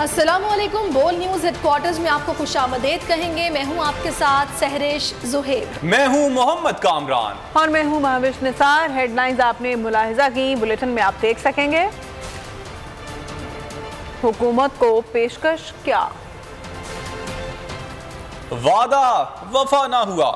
अस्सलामुअलैकुम। बोल news headquarters में आपको खुशामदीद कहेंगे। मैं हूं आपके साथ सहरेश जुहेब। मैं हूं मोहम्मद कामरान और मैं हूं महविश निसार। हेडलाइंस आपने मुलाहिजा की, बुलेटिन में आप देख सकेंगे। हुकूमत को पेशकश क्या? वादा वफा ना हुआ।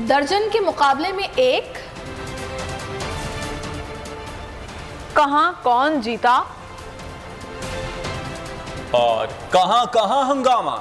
दर्जन के मुकाबले में एक। कहां कौन जीता और कहां कहां हंगामा।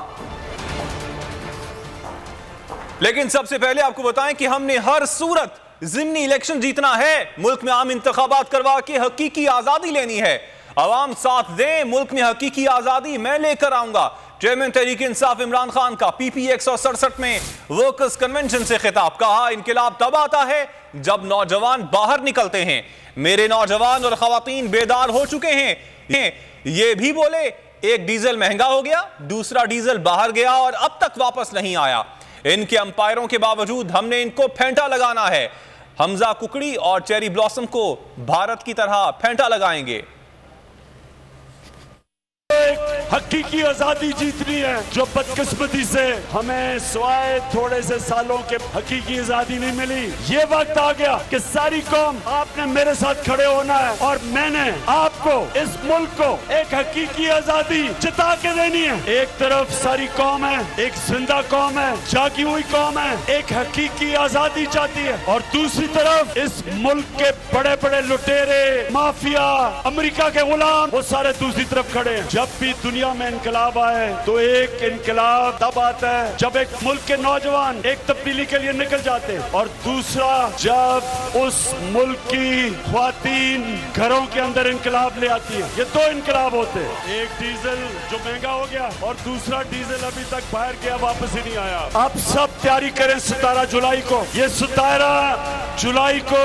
लेकिन सबसे पहले आपको बताएं कि हमने हर सूरत ज़िमनी इलेक्शन जीतना है। मुल्क में आम इंतखाबात करवा के हकीकी आजादी लेनी है। अवाम साथ दें, मुल्क में हकीकी आजादी मैं लेकर आऊंगा। चेयरमैन तहरीक इंसाफ इमरान खान का पीपी 167 में वर्कर्स कन्वेंशन से खिताब। कहा, इनकलाब तब आता है जब नौजवान बाहर निकलते हैं। मेरे नौजवान और खवातीन बेदार हो चुके हैं। ये भी बोले, एक डीजल महंगा हो गया, दूसरा डीजल बाहर गया और अब तक वापस नहीं आया। इनके अंपायरों के बावजूद हमने इनको फेंटा लगाना है। हमजा कुकड़ी और चेरी ब्लॉसम को भारत की तरह फेंटा लगाएंगे। हकीकी आजादी जीतनी है, जो बदकिस्मती से हमें स्वाय थोड़े से सालों के हकीकी आजादी नहीं मिली। ये वक्त आ गया कि सारी कौम आपने मेरे साथ खड़े होना है और मैंने आपको, इस मुल्क को एक हकीकी आजादी जिता के देनी है। एक तरफ सारी कौम है, एक जिंदा कौम है, जागी हुई कौम है, एक हकीकी आजादी चाहती है। और दूसरी तरफ इस मुल्क के बड़े बड़े लुटेरे, माफिया, अमेरिका के गुलाम, वो सारे दूसरी तरफ खड़े हैं। जब भी दुनिया में इनकलाब आए तो एक इनकलाब तब आता है जब एक मुल्क के नौजवान एक तब्दीली के लिए निकल जाते हैं, और दूसरा जब उस मुल्क की ख्वातीन घरों के अंदर इनकलाब ले आती है। ये दो इनकलाब होते हैं, एक डीजल जो महंगा हो गया और दूसरा डीजल अभी तक बाहर गया, वापस ही नहीं आया। अब सब तैयारी करें 17 जुलाई को। ये 17 जुलाई को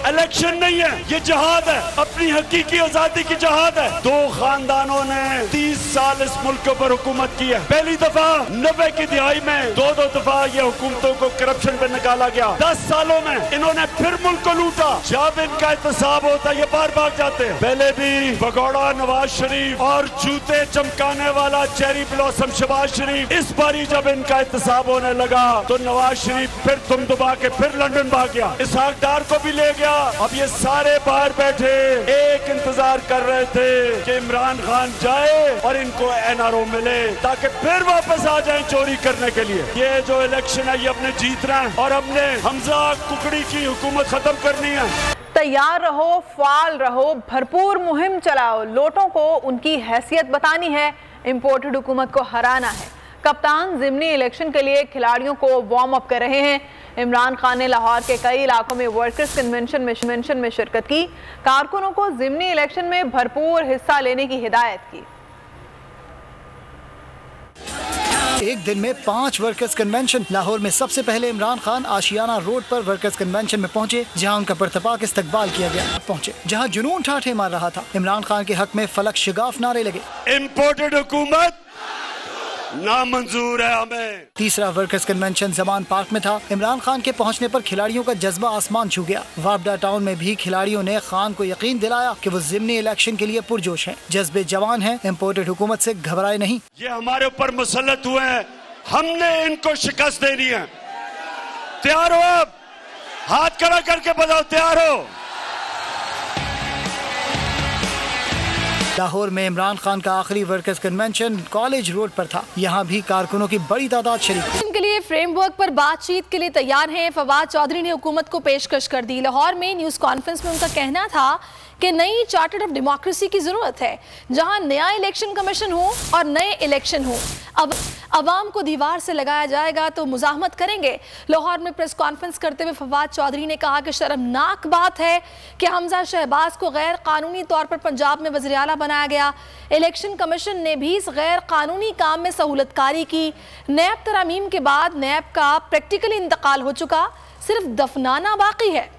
इलेक्शन नहीं है, ये जहाद है, अपनी हकीकी आजादी की जहाद है। दो खानदानों ने 30 साल इस मुल्क के ऊपर हुकूमत की है। पहली दफा 90 की दिहाई में दो दफा ये हुकूमतों को करप्शन पे निकाला गया। 10 सालों में इन्होंने फिर मुल्क को लूटा। जब इनका एहतसाब होता ये बार भाग जाते हैं। पहले भी भगोड़ा नवाज शरीफ और जूते चमकाने वाला चेरी ब्लॉसम शहबाज शरीफ। इस बारी जब इनका एहतसाब होने लगा तो नवाज शरीफ फिर तुम दबा के फिर लंदन भाग गया, इसहाक डार को भी ले गया। अब ये सारे बाहर बैठे एक इंतजार कर रहे थे कि इमरान खान जाए और इनको एनआरओ मिले ताकि फिर वापस आ जाएं चोरी करने के लिए। ये जो इलेक्शन है ये अपने जीत रहे हैं और हमने हमजा कुकड़ी की हुकूमत खत्म करनी है। तैयार रहो, फाल रहो, भरपूर मुहिम चलाओ। लोटों को उनकी हैसियत बतानी है, इम्पोर्टेड हुकूमत को हराना है। कप्तान ज़िमनी इलेक्शन के लिए खिलाड़ियों को वार्म अप कर रहे हैं। इमरान खान ने लाहौर के कई इलाकों में वर्कर्स कन्वेंशन में शिरकत की। कारकुनों को ज़िमनी इलेक्शन में भरपूर हिस्सा लेने की हिदायत की। एक दिन में 5 वर्कर्स कन्वेंशन। लाहौर में सबसे पहले इमरान खान आशियाना रोड पर वर्कर्स कन्वेंशन में पहुंचे, जहां उनका परतपाक इस्तकबाल किया गया। पहुंचे जहां जुनून ठाठे मार रहा था। इमरान खान के हक में फलक शिगाफ नारे लगे। इम्पोर्टेड हुकूमत नामंजूर है हमें। तीसरा वर्कर्स कन्वेंशन जमान पार्क में था। इमरान खान के पहुंचने पर खिलाड़ियों का जज्बा आसमान छू गया। वापडा टाउन में भी खिलाड़ियों ने खान को यकीन दिलाया कि वो ज़िमनी इलेक्शन के लिए पुरजोश हैं, जज्बे जवान हैं, इम्पोर्टेड हुकूमत से घबराए नहीं। ये हमारे ऊपर मुसल्लत हुए हैं, हमने इनको शिकस्त देनी है। तैयार हो? अब हाथ खड़ा करके बताओ, तैयार हो? लाहौर में इमरान खान का आखिरी वर्कर्स कन्वेंशन कॉलेज रोड पर था। यहाँ भी कारकुनों की बड़ी तादाद शरीक थी। इनके लिए फ्रेमवर्क पर बातचीत के लिए तैयार हैं। फवाद चौधरी ने हुकूमत को पेशकश कर दी। लाहौर में न्यूज़ कॉन्फ्रेंस में उनका कहना था कि नई चार्टर ऑफ डेमोक्रेसी की जरूरत है, जहां नया इलेक्शन कमीशन हो और नए इलेक्शन हो। अब अवाम को दीवार से लगाया जाएगा तो मुजाहमत करेंगे। लाहौर में प्रेस कॉन्फ्रेंस करते हुए फवाद चौधरी ने कहा कि शर्मनाक बात है कि हमजा शहबाज को गैर कानूनी तौर पर पंजाब में वज़ीर आला बनाया गया। इलेक्शन कमीशन ने भी इस गैर कानूनी काम में सहूलतकारी की। नैब तरामीम के बाद नैब का प्रैक्टिकली इंतकाल हो चुका, सिर्फ दफनाना बाकी है।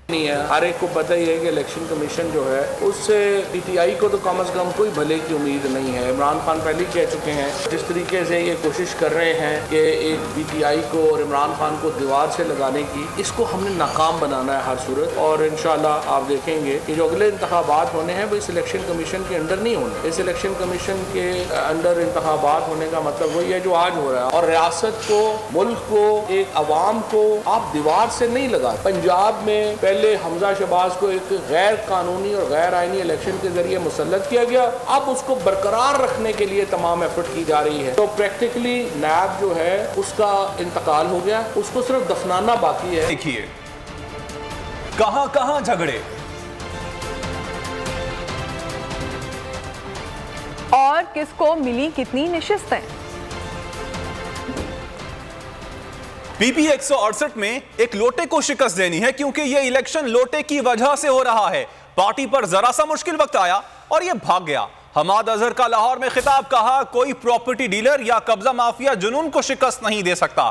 नहीं है। हर एक को पता ही है कि इलेक्शन कमीशन जो है उससे पीटीआई को तो कम से कम कोई भले की उम्मीद नहीं है। इमरान खान पहले ही कह चुके हैं, जिस तरीके से ये कोशिश कर रहे हैं कि एक पीटीआई को और इमरान खान को दीवार से लगाने की, इसको हमने नाकाम बनाना है हर सूरत। और इंशाल्लाह आप देखेंगे कि जो अगले इंतखाबात होने हैं वो इस इलेक्शन कमीशन के अंडर नहीं होने। इस इलेक्शन कमीशन के अंडर इंतखाबात होने का मतलब वही है जो आज हो रहा है। और रियासत को, मुल्क को, एक अवाम को आप दीवार से नहीं लगा। पंजाब में पहले हमजा शहबाज को एक गैर कानूनी और गैर आईनी इलेक्शन के जरिए मुसल्लत किया गया, अब उसको बरकरार रखने के लिए तमाम एफर्ट की जा रही है। तो प्रैक्टिकली नैब जो है उसका इंतकाल हो गया, उसको सिर्फ दफनाना बाकी है। देखिए कहां कहां झगड़े और किसको मिली कितनी निशिस्तें। पीपी 168 में एक लोटे को शिकस्त देनी है, क्योंकि यह इलेक्शन लोटे की वजह से हो रहा है। पार्टी पर जरा सा मुश्किल वक्त आया और यह भाग गया। हमाद अजहर का लाहौर में खिताब, कहा कोई प्रॉपर्टी डीलर या कब्जा माफिया जुनून को शिकस्त नहीं दे सकता।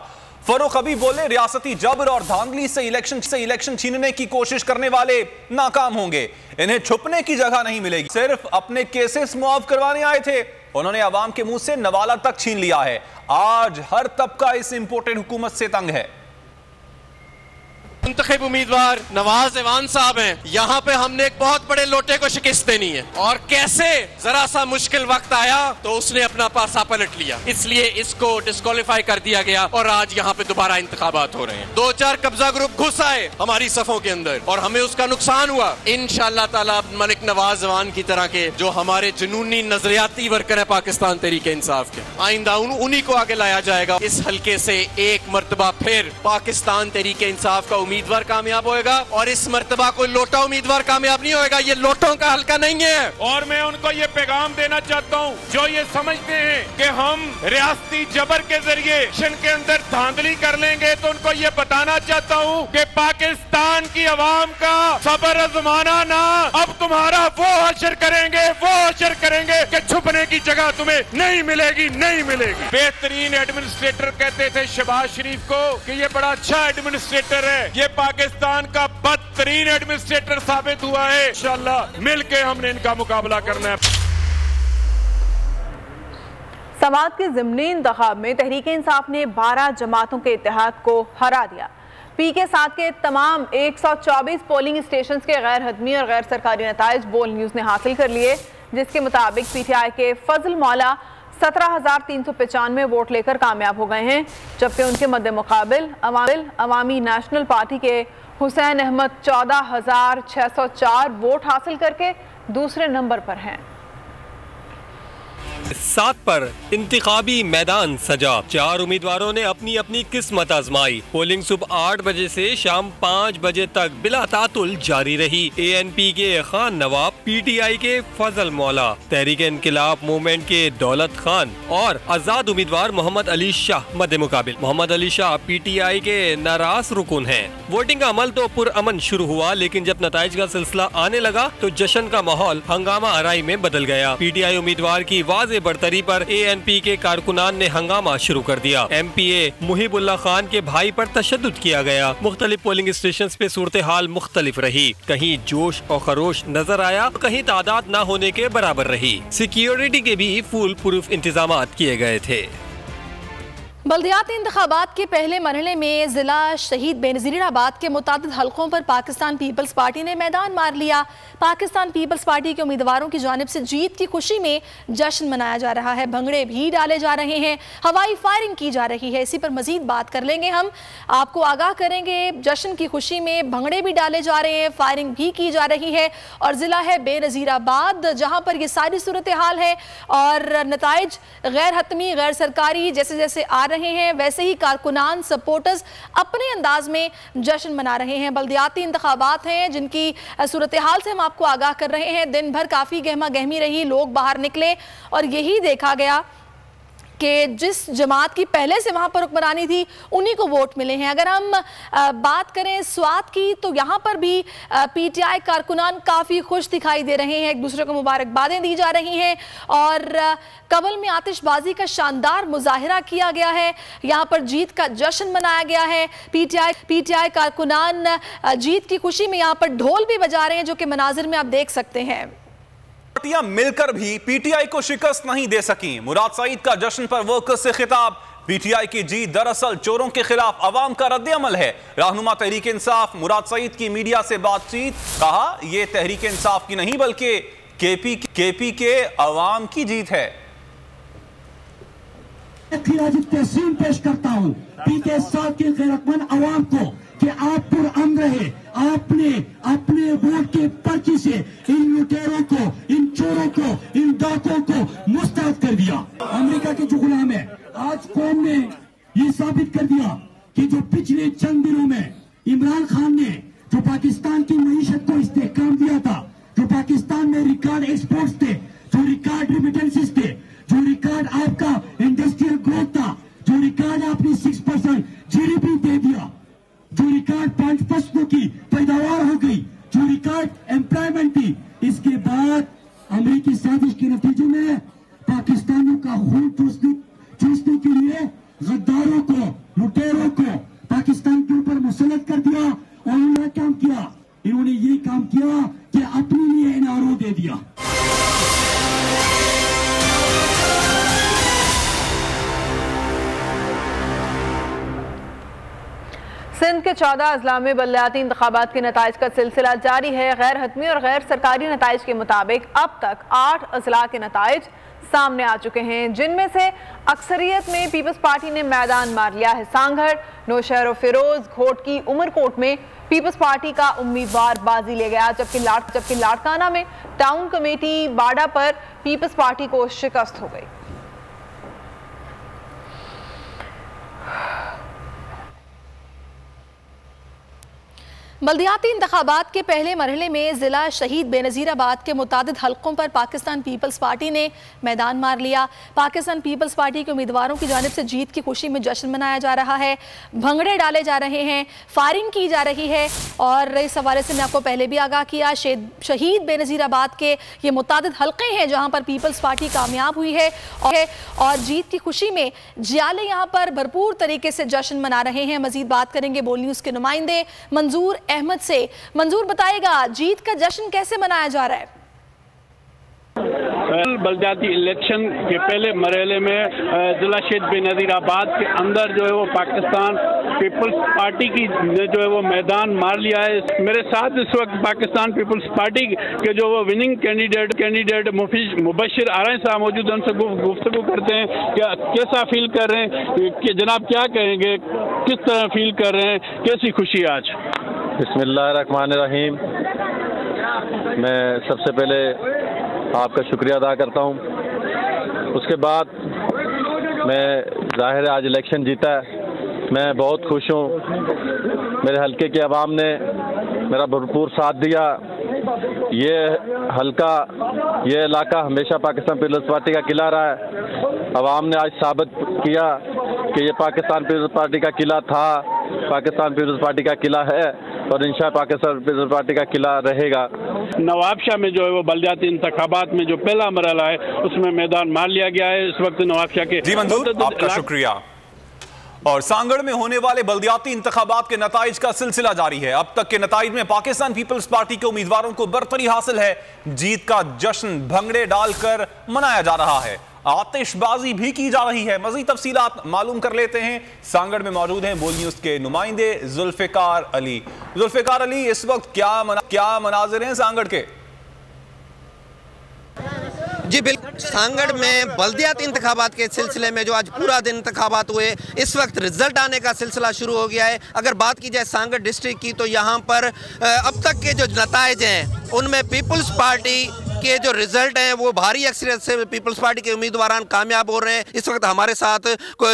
फरूख अभी बोले रियासती जबर और धांधली से इलेक्शन छीनने की कोशिश करने वाले नाकाम होंगे, इन्हें छुपने की जगह नहीं मिलेगी। सिर्फ अपने केसेस मुआफ करवाने आए थे, उन्होंने अवाम के मुंह से नवाला तक छीन लिया है। आज हर तबका इस इंपोर्टेड हुकूमत से तंग है। मुंतखब उम्मीदवार नवाज ऐवान साहब हैं। यहाँ पे हमने एक बहुत बड़े लोटे को शिकस्त देनी है, और कैसे जरा सा मुश्किल वक्त आया तो उसने अपना पासा पलट लिया, इसलिए इसको डिस्क्वालीफाई कर दिया गया और आज यहाँ पे दोबारा इंतखाबात हो रहे हैं। 2-4 कब्जा ग्रुप घुस आए हमारी सफों के अंदर और हमें उसका नुकसान हुआ। इंशाअल्लाह ताला मलिक नवाज ऐवान की तरह के जो हमारे जुनूनी नजरियाती वर्कर है पाकिस्तान तहरीक इंसाफ के, आइंदा उन्हीं को आगे लाया जाएगा। इस हल्के से एक मर्तबा फिर पाकिस्तान तहरीक इंसाफ का उम्मीदवार कामयाब होएगा, और इस मर्तबा कोई लोटा उम्मीदवार कामयाब नहीं होएगा। ये लोटों का हल्का नहीं है। और मैं उनको ये पैगाम देना चाहता हूँ जो ये समझते हैं कि हम रियासती जबर के जरिए इलेक्शन के अंदर धांधली कर लेंगे, तो उनको ये बताना चाहता हूँ कि पाकिस्तान की आवाम का सबर आजमाना ना, अब तुम्हारा वो हशर करेंगे कि छुपने की जगह तुम्हें नहीं मिलेगी। बेहतरीन एडमिनिस्ट्रेटर कहते थे शहबाज शरीफ को कि ये बड़ा अच्छा एडमिनिस्ट्रेटर है, ये पाकिस्तान का बदतरीन एडमिनिस्ट्रेटर साबित हुआ है। इंशाअल्लाह मिलके हमने इनका मुकाबला करना है। समात के ज़िमनी इंतखाब में तहरीक इंसाफ ने 12 जमातों के इत्तेहाद को हरा दिया। पी के साथ के तमाम 124 पोलिंग स्टेशन के गैर हतमी और गैर सरकारी नताइज बोल न्यूज़ ने हासिल कर लिए, जिसके मुताबिक पीटीआई के फजल मौला 17,395 वोट लेकर कामयाब हो गए हैं, जबकि उनके मद्दे मुकाबिल अवामी नेशनल पार्टी के हुसैन अहमद 14,604 वोट हासिल करके दूसरे नंबर पर हैं। 7 पर इंतखाबी मैदान सजा। 4 उम्मीदवारों ने अपनी अपनी किस्मत आजमाई। पोलिंग सुबह 8 बजे से शाम 5 बजे तक बिला तातुल जारी रही। ANP के खान नवाब, PTI के फजल मौला, तहरीक इंकिलाब मूवमेंट के दौलत खान और आजाद उम्मीदवार मोहम्मद अली शाह मद्दे मुकाबिल। मोहम्मद अली शाह PTI के नाराज रुकन हैं। वोटिंग का अमल तो पुरअमन शुरू हुआ, लेकिन जब नताइज का सिलसिला आने लगा तो जश्न का माहौल हंगामा आराई में बदल गया। PTI उम्मीदवार की वाज़ेह बढ़तरी पर ANP के कारकुनान ने हंगामा शुरू कर दिया। MPA मुहिबुल्लाह खान के भाई पर तशद्दुद किया गया। मुख्तलिफ पोलिंग स्टेशन पे सूरत हाल मुख्तलिफ रही। कहीं जोश और खरोश नजर आया, कहीं तादाद न होने के बराबर रही। सिक्योरिटी के भी फुल प्रूफ इंतजाम किए गए थे। बल्दियाती इंतखाबात के पहले मरहले में जिला शहीद बेनज़ीराबाद के मुतादिद हलकों पर पाकिस्तान पीपल्स पार्टी ने मैदान मार लिया। पाकिस्तान पीपल्स पार्टी के उम्मीदवारों की जानिब से जीत की खुशी में जश्न मनाया जा रहा है। भंगड़े भी डाले जा रहे हैं, हवाई फायरिंग की जा रही है। इसी पर मजीद बात कर लेंगे, हम आपको आगाह करेंगे। जश्न की खुशी में भंगड़े भी डाले जा रहे हैं, फायरिंग भी की जा रही है, और ज़िला है बेनज़ीराबाद जहाँ पर ये सारी सूरत हाल है। और नताइज गैर हतमी गैर सरकारी जैसे जैसे आ रहे हैं, वैसे ही कारकुनान सपोर्टर्स अपने अंदाज में जश्न मना रहे हैं। बल्दियाती इंतखाबात हैं जिनकी सूरत हाल से हम आपको आगाह कर रहे हैं। दिन भर काफ़ी गहमा गहमी रही, लोग बाहर निकले और यही देखा गया कि जिस जमात की पहले से वहां पर हुक्मरानी थी उन्हीं को वोट मिले हैं। अगर हम बात करें स्वात की तो यहाँ पर भी पीटीआई कारकुनान काफ़ी खुश दिखाई दे रहे हैं, एक दूसरे को मुबारकबादें दी जा रही हैं और कबल में आतिशबाजी का शानदार मुजाहिरा किया गया है। यहाँ पर जीत का जश्न मनाया गया है। पीटीआई कारकुनान जीत की खुशी में यहाँ पर ढोल भी बजा रहे हैं, जो कि मनाजिर में आप देख सकते हैं। पार्टियां मिलकर भी पीटीआई को शिकस्त नहीं दे सकी। मुराद सईद का जश्न पर वर्कर्स से खिताब। पीटीआई की जीत दरअसल चोरों के खिलाफ अवाम का रद्द-ए-अमल है। रहनुमा तहरीक इंसाफ मुराद सईद की मीडिया से बातचीत, कहा यह तहरीक इंसाफ की नहीं बल्कि केपी के अवाम की जीत है। तहसीन पेश करता हूँ पीके साथ के गैरतमंद अवाम को कि आप पुरअमन रहे। आपने अपने वोट के पर्ची से इन लुटेरों को, इन चोरों को, इन डाकों को मुस्तरद कर दिया। अमेरिका के जो गुलाम है, आज कौम ने ये साबित कर दिया कि जो पिछले चंद दिनों में इमरान खान ने जो पाकिस्तान की मईशत को इस्तेहकाम दिया था, जो पाकिस्तान में रिकॉर्ड एक्सपोर्ट्स थे, जो रिकॉर्ड रिमिटेंसेस थे, जो रिकॉर्ड आपका इंडस्ट्रियल ग्रोथ था, जो रिकॉर्ड आपने 6% जीडीपी दे दिया, जो रिकॉर्ड 5% की पैदावार हो गई, जो रिकॉर्ड एम्प्लॉयमेंट थी, इसके बाद अमेरिकी साजिश के नतीजे में पाकिस्तानियों का खून चूसने के लिए गद्दारों को, लुटेरों को पाकिस्तान के ऊपर मुसल्लत कर दिया। और उन्होंने काम किया, इन्होंने ये काम किया कि अपने लिए एनआरओ दे दिया। सिंध के 14 अजला में बलदियाती इंतखाबात के नताइज का सिलसिला जारी है। गैर हतमी और गैर सरकारी नताइज के मुताबिक अब तक 8 अजला के नताइज सामने आ चुके हैं, जिनमें से अक्सरियत में पीपल्स पार्टी ने मैदान मार लिया है। सांगड़, नौशहर और फिरोज, घोटकी, उमरकोट में पीपल्स पार्टी का उम्मीदवार बाजी ले गया, जबकि लाड़काना में टाउन कमेटी बाड़ा पर पीपल्स पार्टी को शिकस्त हो गई। बल्दियाती इंतखाबात के पहले मरहले में ज़िला शहीद बेनज़ीराबाद के मुतादिद हलकों पर पाकिस्तान पीपल्स पार्टी ने मैदान मार लिया। पाकिस्तान पीपल्स पार्टी के उम्मीदवारों की जानिब से जीत की खुशी में जश्न मनाया जा रहा है, भंगड़े डाले जा रहे हैं, फायरिंग की जा रही है। और इस हवाले से मैं आपको पहले भी आगाह किया, शहीद बेनज़ीराबाद के ये मुतादिद हलके हैं जहाँ पर पीपल्स पार्टी कामयाब हुई है और जीत की खुशी में जियाले यहाँ पर भरपूर तरीके से जश्न मना रहे हैं। मजीद बात करेंगे बोल न्यूज़ के नुमाइंदे मंजूर अहमद से। मंजूर, बताएगा जीत का जश्न कैसे मनाया जा रहा है? बलदियाती इलेक्शन के पहले मरहले में जिला शहीद बेनज़ीराबाद के अंदर जो है वो पाकिस्तान पीपल्स पार्टी की जो है वो मैदान मार लिया है। मेरे साथ इस वक्त पाकिस्तान पीपल्स पार्टी के जो वो विनिंग कैंडिडेट मुबशिर आरई साहब मौजूद हैं, उनसे गुफ्तगू करते हैं क्या कैसा फील कर रहे हैं, कि जनाब क्या कहेंगे, किस तरह फील कर रहे हैं, कैसी खुशी आज? बिस्मिल्लाहिर्रहमानिर्रहीम। मैं सबसे पहले आपका शुक्रिया अदा करता हूँ। उसके बाद मैं ज़ाहिर आज इलेक्शन जीता है, मैं बहुत खुश हूँ। मेरे हलके के अवाम ने मेरा भरपूर साथ दिया। ये हलका, ये इलाका हमेशा पाकिस्तान पीपल्स पार्टी का किला रहा है। अवाम ने आज साबित किया कि ये पाकिस्तान पीपल्स पार्टी का किला था, पाकिस्तान पीपल्स पार्टी का किला है और इंशाअल्लाह पाकिस्तान पीपल्स पार्टी का किला रहेगा। नवाबशाह में जो है वो बलदियाती इंतखाबात में जो पहला मरहला है उसमें मैदान मार लिया गया है। इस वक्त नवाबशाह के जी मंजूर, आपका शुक्रिया। और सांगड़ में होने वाले बल्दियाती इंतखाबात के नताइज का सिलसिला जारी है। अब तक के नताइज में पाकिस्तान पीपल्स पार्टी के उम्मीदवारों को बरतरी हासिल है। जीत का जश्न भंगड़े डालकर मनाया जा रहा है, आतिशबाजी भी की जा रही है। मज़ीद तफसीलात मालूम कर लेते हैं। सांगड़ में मौजूद हैं बोल न्यूज़ के नुमाइंदे जुल्फ़िकार अली। जुल्फ़िकार अली, इस वक्त क्या मनाजिर हैं सांगड़ के? जी बिल्कुल, सांगड़ में बल्दियाती इंतखाबात के सिलसिले में जो आज पूरा दिन इंतखाबात हुए, इस वक्त रिजल्ट आने का सिलसिला शुरू हो गया है। अगर बात की जाए सांगड़ डिस्ट्रिक्ट की तो यहाँ पर अब तक के जो नताइज हैं उनमें पीपल्स पार्टी के जो रिजल्ट हैं वो भारी अक्सरियत से पीपल्स पार्टी के उम्मीदवार कामयाब हो रहे हैं। इस वक्त हमारे साथ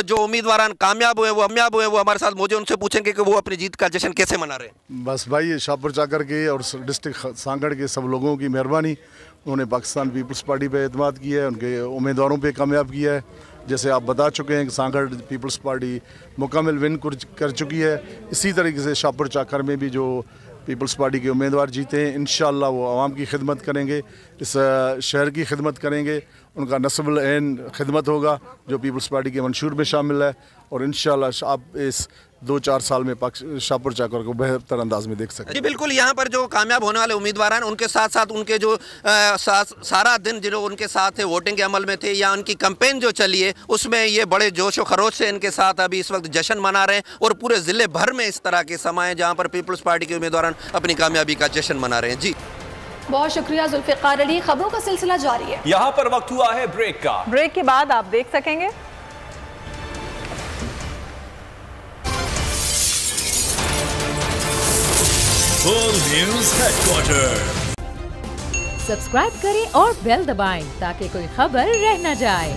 जो उम्मीदवार कामयाब हुए वो हमारे साथ मौजूद, उनसे पूछेंगे कि वो अपनी जीत का जश्न कैसे मना रहे हैं। बस भाई शाहपुर चाकर के और डिस्ट्रिक्ट सांगड़ के सब लोगों की मेहरबानी, उन्होंने पाकिस्तान पीपल्स पार्टी पे एतमाद किया है, उनके उम्मीदवारों पे कामयाब किया है। जैसे आप बता चुके हैं कि सांगड़ पीपल्स पार्टी मुकम्मल विन कर चुकी है। इसी तरीके से शाहपुर चाकर में भी जो पीपल्स पार्टी के उम्मीदवार जीते हैं, इंशाअल्लाह वो आवाम की खिदमत करेंगे, इस शहर की खिदमत करेंगे, उनका नस्बुल ऐन खिदमत होगा जो पीपल्स पार्टी के मंशूर में शामिल है। और इंशाअल्लाह आप इस 2-4 साल में शाहपुर चाकर को बेहतर अंदाज में देख सकते हैं। जी बिल्कुल, यहाँ पर जो कामयाब होने वाले उम्मीदवार हैं उनके साथ साथ उनके जो सारा दिन जो उनके साथ थे, वोटिंग के अमल में थे या उनकी कैंपेन जो चली है उसमें ये बड़े जोश व खरोश से इनके साथ अभी इस वक्त जश्न मना रहे हैं। और पूरे ज़िले भर में इस तरह के समय हैं जहाँ पर पीपल्स पार्टी के उम्मीदवार अपनी कामयाबी का जश्न मना रहे हैं। जी बहुत शुक्रिया जुल्फ़िकार अली। खबरों का सिलसिला जारी है। यहाँ पर वक्त हुआ है ब्रेक का। ब्रेक के बाद आप देख सकेंगे फुल न्यूज़ हेडक्वार्टर। सब्सक्राइब करें और बेल दबाएं ताकि कोई खबर रह न जाए।